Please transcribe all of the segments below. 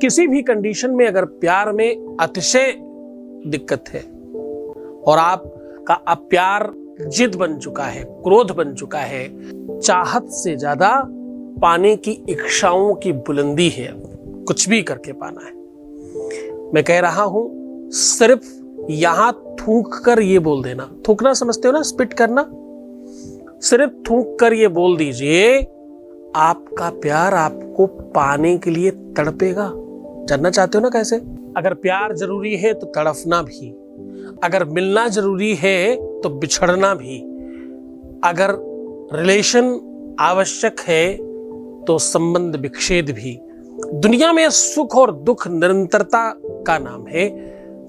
किसी भी कंडीशन में अगर प्यार में अतिशय दिक्कत है और आपका अब प्यार जिद बन चुका है, क्रोध बन चुका है, चाहत से ज्यादा पाने की इच्छाओं की बुलंदी है, कुछ भी करके पाना है, मैं कह रहा हूं सिर्फ यहां थूक कर ये बोल देना। थूकना समझते हो ना, स्पिट करना। सिर्फ थूक कर ये बोल दीजिए, आपका प्यार आपको पाने के लिए तड़पेगा। जानना चाहते हो ना कैसे? अगर प्यार जरूरी है तो तड़पना भी, अगर मिलना जरूरी है तो बिछड़ना भी, अगर रिलेशन आवश्यक है तो संबंध विच्छेद भी। दुनिया में सुख और दुख निरंतरता का नाम है।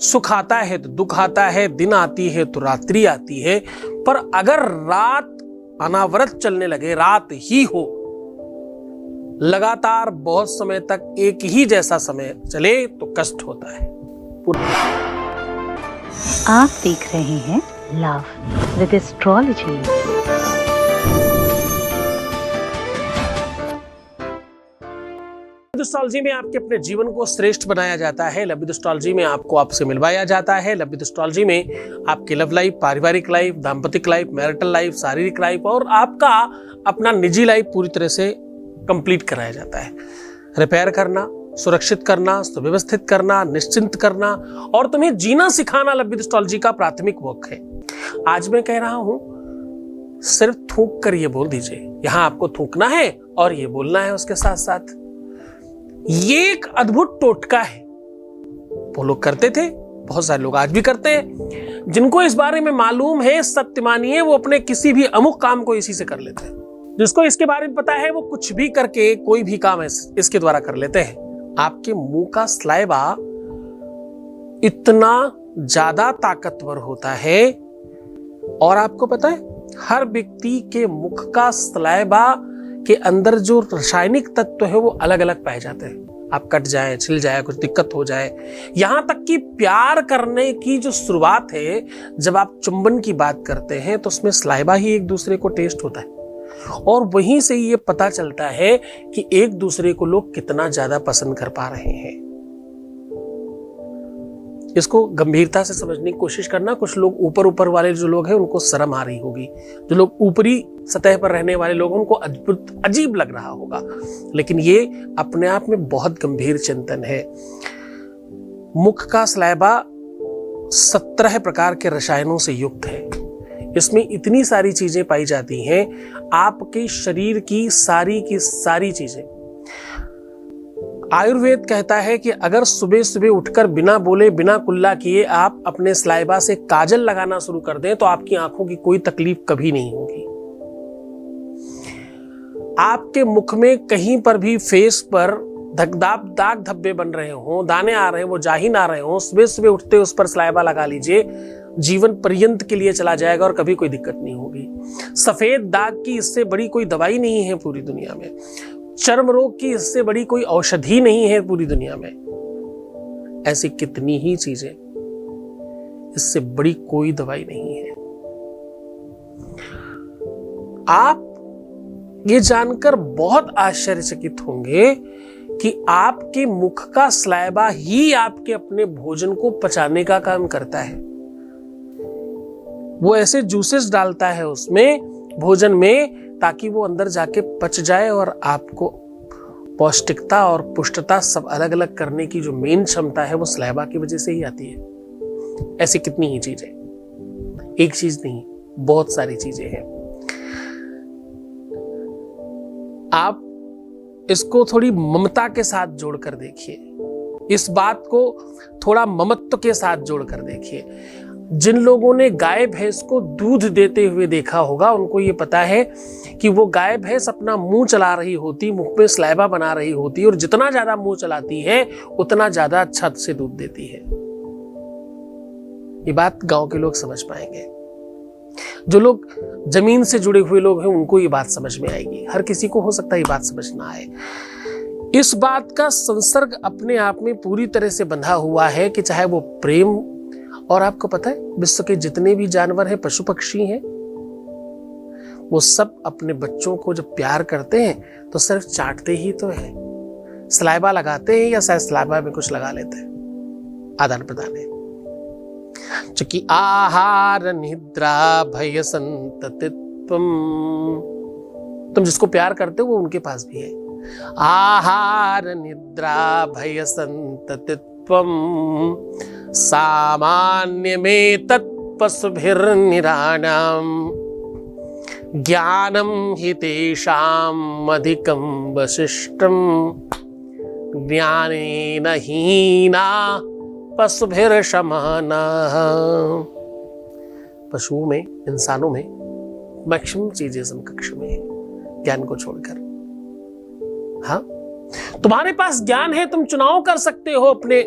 सुख आता है तो दुख आता है, दिन आती है तो रात्रि आती है, पर अगर रात अनावरत चलने लगे, रात ही हो, लगातार बहुत समय तक एक ही जैसा समय चले तो कष्ट होता है। आप देख रहे हैं लव विद एस्ट्रोलॉजी। एस्ट्रोलॉजी में आपके अपने जीवन को श्रेष्ठ बनाया जाता है। लव एस्ट्रोलॉजी में आपको आपसे मिलवाया जाता है। लव एस्ट्रोलॉजी में आपकी लव लाइफ, पारिवारिक लाइफ, दाम्पतिक लाइफ, मैरिटल लाइफ, शारीरिक लाइफ और आपका अपना निजी लाइफ पूरी तरह से कंप्लीट कराया जाता है। रिपेयर करना, सुरक्षित करना, सुव्यवस्थित करना, निश्चिंत करना और तुम्हें जीना सिखाना लव एस्ट्रोलॉजी का प्राथमिक वर्क है। आज मैं कह रहा हूं सिर्फ थूक कर ये बोल दीजिए। यहां आपको थूकना है और ये बोलना है उसके साथ साथ। ये एक अद्भुत टोटका है। वो लोग करते थे, बहुत सारे लोग आज भी करते हैं। जिनको इस बारे में मालूम है, सत्य मानिए, वो अपने किसी भी अमुक काम को इसी से कर लेते हैं। जिसको इसके बारे में पता है वो कुछ भी करके कोई भी काम इसके द्वारा कर लेते हैं। आपके मुंह का स्लाइवा इतना ज्यादा ताकतवर होता है और आपको पता है हर व्यक्ति के मुख का स्लाइवा के अंदर जो रासायनिक तत्व है वो अलग अलग पाए जाते हैं। आप कट जाए, छिल जाए, कुछ दिक्कत हो जाए, यहां तक कि प्यार करने की जो शुरुआत है, जब आप चुंबन की बात करते हैं तो उसमें स्लाइवा ही एक दूसरे को टेस्ट होता है और वहीं से ये पता चलता है कि एक दूसरे को लोग कितना ज्यादा पसंद कर पा रहे हैं। इसको गंभीरता से समझने की कोशिश करना। कुछ लोग ऊपर वाले जो लोग हैं उनको शर्म आ रही होगी, जो लोग ऊपरी सतह पर रहने वाले लोग उनको अद्भुत अजीब लग रहा होगा, लेकिन ये अपने आप में बहुत गंभीर चिंतन है। मुख का स्लाइवा 17 प्रकार के रसायनों से युक्त है। इसमें इतनी सारी चीजें पाई जाती हैं, आपके शरीर की सारी चीजें। आयुर्वेद कहता है कि अगर सुबह सुबह उठकर बिना बोले, बिना कुल्ला किए आप अपने स्लाइवा से काजल लगाना शुरू कर दें तो आपकी आंखों की कोई तकलीफ कभी नहीं होगी। आपके मुख में कहीं पर भी फेस पर दाग धब्बे बन रहे हों, दाने आ रहे हैं, वो जा ही ना रहे हों, सुबह सुबह उठते उस पर स्लाइवा लगा लीजिए, जीवन पर्यंत के लिए चला जाएगा और कभी कोई दिक्कत नहीं होगी। सफेद दाग की इससे बड़ी कोई दवाई नहीं है पूरी दुनिया में। चर्म रोग की इससे बड़ी कोई औषधि नहीं है पूरी दुनिया में। ऐसी कितनी ही चीजें, इससे बड़ी कोई दवाई नहीं है। आप ये जानकर बहुत आश्चर्यचकित होंगे कि आपके मुख का स्लाइवा ही आपके अपने भोजन को पचाने का काम करता है। वो ऐसे जूसेस डालता है उसमें भोजन में ताकि वो अंदर जाके पच जाए और आपको पौष्टिकता और पुष्टता सब अलग अलग करने की जो मेन क्षमता है वो स्लाइवा की वजह से ही आती है। ऐसी कितनी ही चीजें, एक चीज नहीं, बहुत सारी चीजें हैं। आप इसको थोड़ी ममता के साथ जोड़कर देखिए, इस बात को थोड़ा ममत्व के साथ जोड़कर देखिए। जिन लोगों ने गाय भैंस को दूध देते हुए देखा होगा उनको ये पता है कि वो गाय भैंस अपना मुंह चला रही होती, मुंह पे स्लाइवा बना रही होती और जितना ज्यादा मुंह चलाती है उतना ज्यादा अच्छा से दूध देती है। ये बात गांव के लोग समझ पाएंगे। जो लोग जमीन से जुड़े हुए लोग हैं उनको ये बात समझ में आएगी। हर किसी को हो सकता है ये बात समझ ना आए। इस बात का संसर्ग अपने आप में पूरी तरह से बंधा हुआ है कि चाहे वो प्रेम, और आपको पता है विश्व के जितने भी जानवर हैं, पशु पक्षी हैं, वो सब अपने बच्चों को जब प्यार करते हैं तो सिर्फ चाटते ही तो है, सलाइबा लगाते हैं या शायद सलाइबा में कुछ लगा लेते हैं, आदान प्रदान है। चूंकि आहार निद्रा भय संततित्वम, तुम जिसको प्यार करते हो वो उनके पास भी है। आहार निद्रा भय संततित्वम सामान्य में तत्पशुभिर्निराणाम ज्ञानम हि तेषाम् अधिकं वशिष्ठम ज्ञानेन हीना पशुभिर्शमानाः। पशुओं में, इंसानों में मैक्सिमम चीजें समकक्ष में है ज्ञान को छोड़कर। हाँ, तुम्हारे पास ज्ञान है, तुम चुनाव कर सकते हो अपने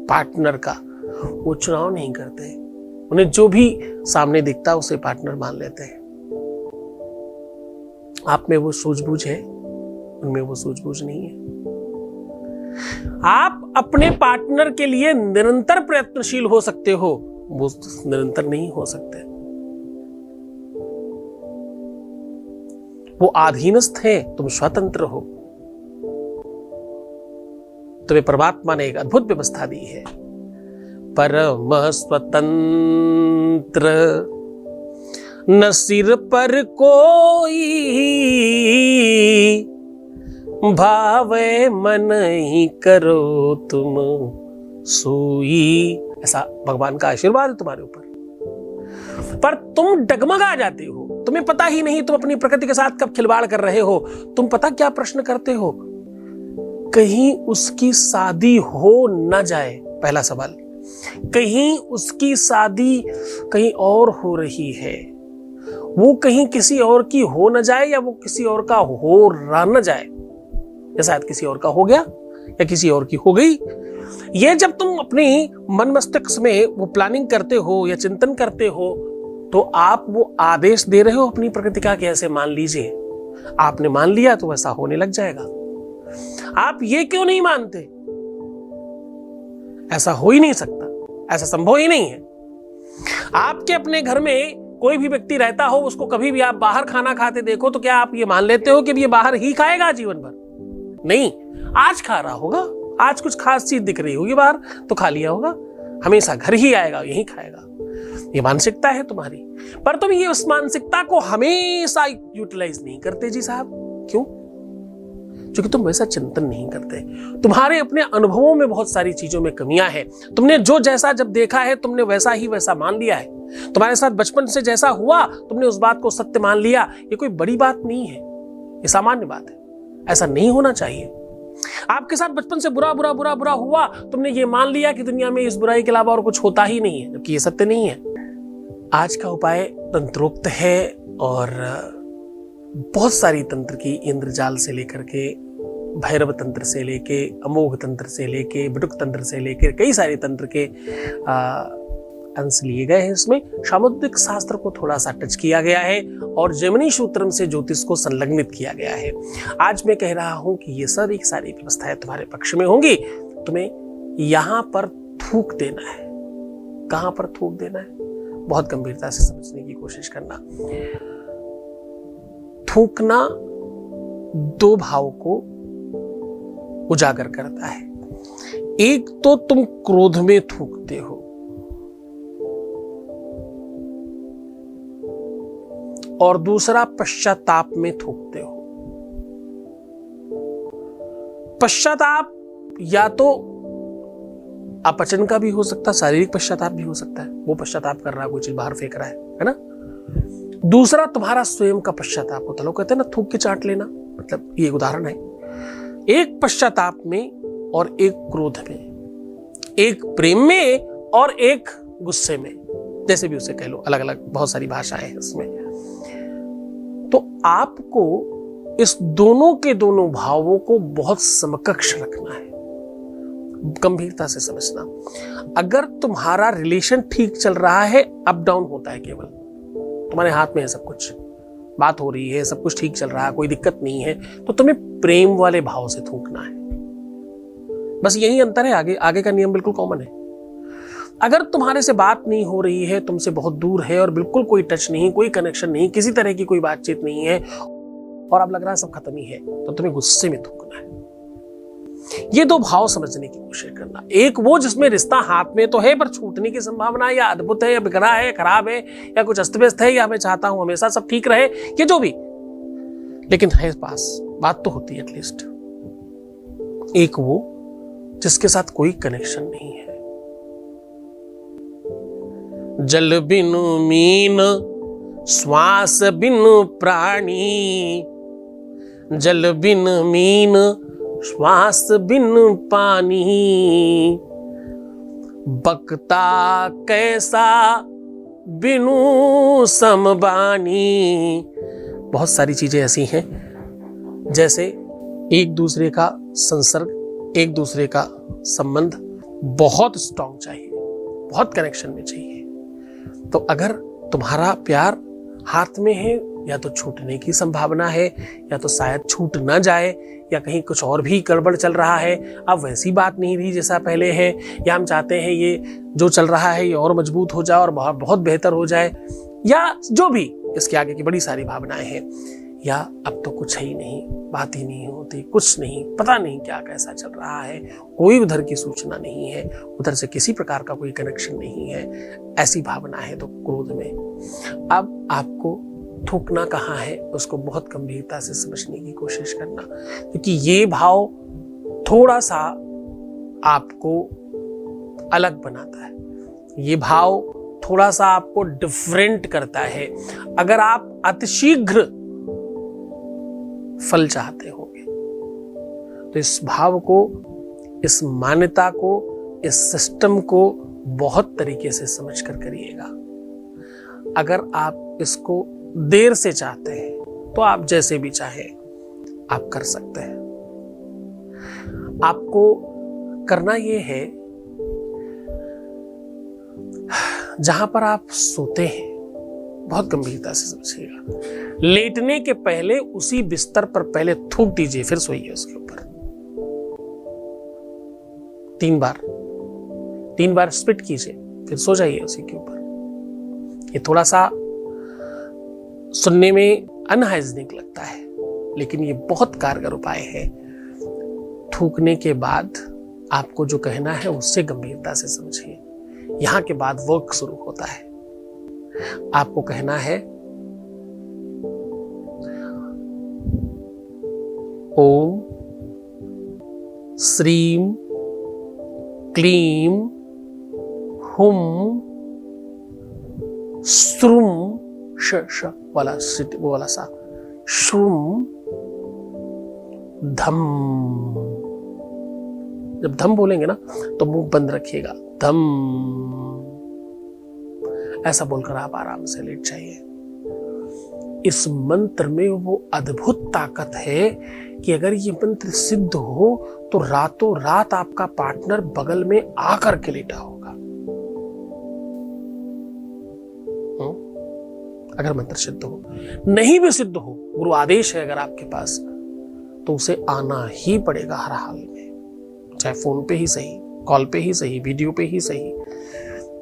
पार्टनर का, वो चुनाव नहीं करते। उन्हें जो भी सामने दिखता है उसे पार्टनर मान लेते हैं। आप में वो सूझबूझ है, उनमें वो सूझबूझ नहीं है। आप अपने पार्टनर के लिए निरंतर प्रयत्नशील हो सकते हो, वो निरंतर नहीं हो सकते। वो अधीनस्थ है, तुम स्वतंत्र हो। तुम्हें परमात्मा ने एक अद्भुत व्यवस्था दी है। परम स्वतंत्र न सिर पर कोई, भावे मन ही करो तुम सोई। ऐसा भगवान का आशीर्वाद है तुम्हारे ऊपर। पर तुम डगमगा जाते हो, तुम्हें पता ही नहीं तुम अपनी प्रकृति के साथ कब खिलवाड़ कर रहे हो। तुम पता क्या प्रश्न करते हो, कहीं उसकी शादी हो न जाए, पहला सवाल। कहीं उसकी शादी कहीं और हो रही है, वो कहीं किसी और की हो न जाए, या वो किसी और का हो न जाए, या शायद किसी और का हो गया या किसी और की हो गई। ये जब तुम अपनी मन मस्तिष्क में वो प्लानिंग करते हो या चिंतन करते हो, तो आप वो आदेश दे रहे हो अपनी प्रकृति का कि ऐसे मान लीजिए। आपने मान लिया तो वैसा होने लग जाएगा। आप ये क्यों नहीं मानते? ऐसा हो ही नहीं सकता, ऐसा संभव ही नहीं है। आपके अपने घर में कोई भी व्यक्ति रहता हो, उसको कभी भी आप बाहर खाना खाते देखो, तो क्या आप ये मान लेते हो कि ये बाहर ही खाएगा जीवन भर? नहीं, आज खा रहा होगा, आज कुछ खास चीज दिख रही होगी बाहर तो खा लिया होगा, हमेशा घर ही आएगा, यही खाएगा। ये मानसिकता है तुम्हारी। पर तुम ये उस मानसिकता को हमेशा यूटिलाइज नहीं करते जी साहब। क्यों? क्योंकि तुम वैसा चिंतन नहीं करते। तुम्हारे अपने अनुभवों में बहुत सारी चीजों में कमियां हैं। तुमने जो जैसा जब देखा है, तुमने वैसा ही वैसा मान लिया है। तुम्हारे साथ बचपन से जैसा हुआ, तुमने उस बात को सत्य मान लिया। ये कोई बड़ी बात नहीं है, ये सामान्य बात है। ऐसा नहीं होना चाहिए। आपके साथ बचपन से बुरा बुरा बुरा बुरा हुआ, तुमने ये मान लिया कि दुनिया में इस बुराई के अलावा और कुछ होता ही नहीं है, जबकि ये सत्य नहीं है। आज का उपाय तंत्रोक्त है, और बहुत सारी तंत्र की, इंद्रजाल से लेकर के, भैरव तंत्र से लेके, अमोघ तंत्र से लेके, बटुक तंत्र से लेकर कई सारे तंत्र के अंश लिए गए हैं। इसमें सामुद्रिक शास्त्र को थोड़ा सा टच किया गया है, और जैमिनी सूत्रम से ज्योतिष को संलग्नित किया गया है। आज मैं कह रहा हूं कि ये सारी व्यवस्थाएं तुम्हारे पक्ष में होंगी। तुम्हें यहां पर थूक देना है। कहां पर थूक देना है, बहुत गंभीरता से समझने की कोशिश करना। थूकना दो भाव को उजागर करता है। एक तो तुम क्रोध में थूकते हो, और दूसरा पश्चाताप में थूकते हो। पश्चाताप या तो अपचन का भी हो सकता है, शारीरिक पश्चाताप भी हो सकता है, वो पश्चाताप कर रहा है, कोई चीज बाहर फेंक रहा है ना। दूसरा तुम्हारा स्वयं का पश्चाताप होता है। लोग कहते हैं ना, थूक के चाट लेना, मतलब ये एक उदाहरण है। एक पश्चाताप में और एक क्रोध में, एक प्रेम में और एक गुस्से में, जैसे भी उसे कह लो, अलग अलग बहुत सारी भाषाएं हैं इसमें। तो आपको इस दोनों के दोनों भावों को बहुत समकक्ष रखना है, गंभीरता से समझना। अगर तुम्हारा रिलेशन ठीक चल रहा है, अप डाउन होता है, केवल तुम्हारे हाथ में है सब कुछ, बात हो रही है, सब कुछ ठीक चल रहा है, कोई दिक्कत नहीं है, तो तुम्हें प्रेम वाले भाव से थूकना है। बस यही अंतर है, आगे का नियम बिल्कुल कॉमन है। अगर तुम्हारे से बात नहीं हो रही है, तुमसे बहुत दूर है और बिल्कुल कोई टच नहीं, कोई कनेक्शन नहीं, किसी तरह की कोई बातचीत नहीं है, और अब लग रहा है सब खत्म ही है, तो तुम्हें गुस्से में थूकना है। ये दो भाव समझने की कोशिश करना। एक वो जिसमें रिश्ता हाथ में तो है पर छूटने की संभावना है, या अद्भुत है, या बिगड़ा है, खराब है, या कुछ अस्त व्यस्त है, या मैं चाहता हूं हमेशा सब ठीक रहे, ये जो भी, लेकिन है पास, बात तो होती है एटलीस्ट। एक वो जिसके साथ कोई कनेक्शन नहीं है। जल बिनु मीन, श्वास बिनु प्राणी, जल बिन मीन, श्वास बिन पानी, बकता कैसा बिनु समबानी। बहुत सारी चीजें ऐसी हैं जैसे एक दूसरे का संसर्ग, एक दूसरे का संबंध बहुत स्ट्रांग चाहिए, बहुत कनेक्शन में चाहिए। तो अगर तुम्हारा प्यार हाथ में है, या तो छूटने की संभावना है, या तो शायद छूट ना जाए, या कहीं कुछ और भी गड़बड़ चल रहा है, अब वैसी बात नहीं रही जैसा पहले है, या हम चाहते हैं ये जो चल रहा है ये और मजबूत हो जाए और बहुत बेहतर हो जाए, या जो भी इसके आगे की बड़ी सारी भावनाएं हैं, या अब तो कुछ है ही नहीं, बात ही नहीं होती, कुछ नहीं, पता नहीं क्या कैसा चल रहा है, कोई उधर की सूचना नहीं है, उधर से किसी प्रकार का कोई कनेक्शन नहीं है, ऐसी भावना है। तो क्रोध में अब आपको थूकना कहाँ है उसको बहुत गंभीरता से समझने की कोशिश करना, क्योंकि ये भाव थोड़ा सा आपको अलग बनाता है, ये भाव थोड़ा सा आपको डिफरेंट करता है। अगर आप अतिशीघ्र फल चाहते होंगे तो इस भाव को, इस मान्यता को, इस सिस्टम को बहुत तरीके से समझकर करिएगा। अगर आप इसको देर से चाहते हैं तो आप जैसे भी चाहें आप कर सकते हैं। आपको करना यह है, जहां पर आप सोते हैं बहुत गंभीरता से समझिएगा, लेटने के पहले उसी बिस्तर पर पहले थूक दीजिए, फिर सोइए उसके ऊपर 3 बार स्पिट कीजिए, फिर सो जाइए उसी के ऊपर। ये थोड़ा सा सुनने में अनहाइजीनिक लगता है, लेकिन ये बहुत कारगर उपाय है। थूकने के बाद आपको जो कहना है उससे गंभीरता से समझिए। यहां के बाद वर्क शुरू होता है। आपको कहना है, ओम श्रीम क्लीम हुम श्रुम, श वाला सा, श्रुम धम। जब धम बोलेंगे ना तो मुंह बंद रखिएगा, धम, ऐसा बोलकर आप आराम से लेट जाइए। इस मंत्र में वो अद्भुत ताकत है कि अगर ये मंत्र सिद्ध हो तो रातों रात आपका पार्टनर बगल में आकर के लेटा होगा। अगर मंत्र सिद्ध हो, नहीं भी सिद्ध हो, गुरु आदेश है अगर आपके पास, तो उसे आना ही पड़ेगा हर हाल में, चाहे फोन पे ही सही, कॉल पे ही सही, वीडियो पे ही सही।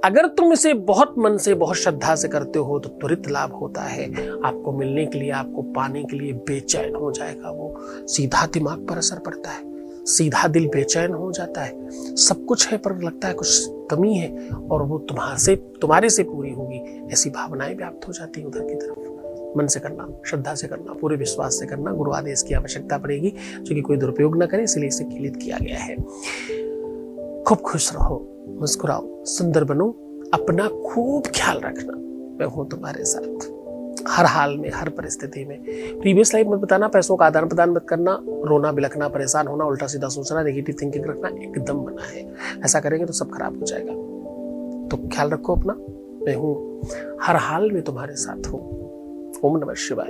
अगर तुम इसे बहुत मन से, बहुत श्रद्धा से करते हो तो त्वरित लाभ होता है। आपको मिलने के लिए, आपको पाने के लिए बेचैन हो जाएगा वो, सीधा दिमाग पर असर पड़ता है, सीधा दिल बेचैन हो जाता है। सब कुछ है पर लगता है कुछ कमी है, और वो तुम्हारे से पूरी होगी, ऐसी भावनाएं व्याप्त हो जाती है उधर की तरफ। मन से करना, श्रद्धा से करना, पूरे विश्वास से करना। गुरु आदेश की आवश्यकता पड़ेगी, जो कि कोई दुरुपयोग न करे, इसलिए इसे किलित किया गया है। खूब खुश रहो, मुस्कुराओ, सुंदर बनो, अपना खूब ख्याल रखना। मैं हूं तुम्हारे साथ हर हाल में, हर परिस्थिति में। प्रीवियस लाइफ मत बताना, पैसों का आदान प्रदान मत करना, रोना बिलखना, परेशान होना, उल्टा सीधा सोचना, नेगेटिव थिंकिंग रखना एकदम मना है। ऐसा करेंगे तो सब खराब हो जाएगा। तो ख्याल रखो अपना। मैं हूं हर हाल में तुम्हारे साथ हूं। ओम नमः शिवाय।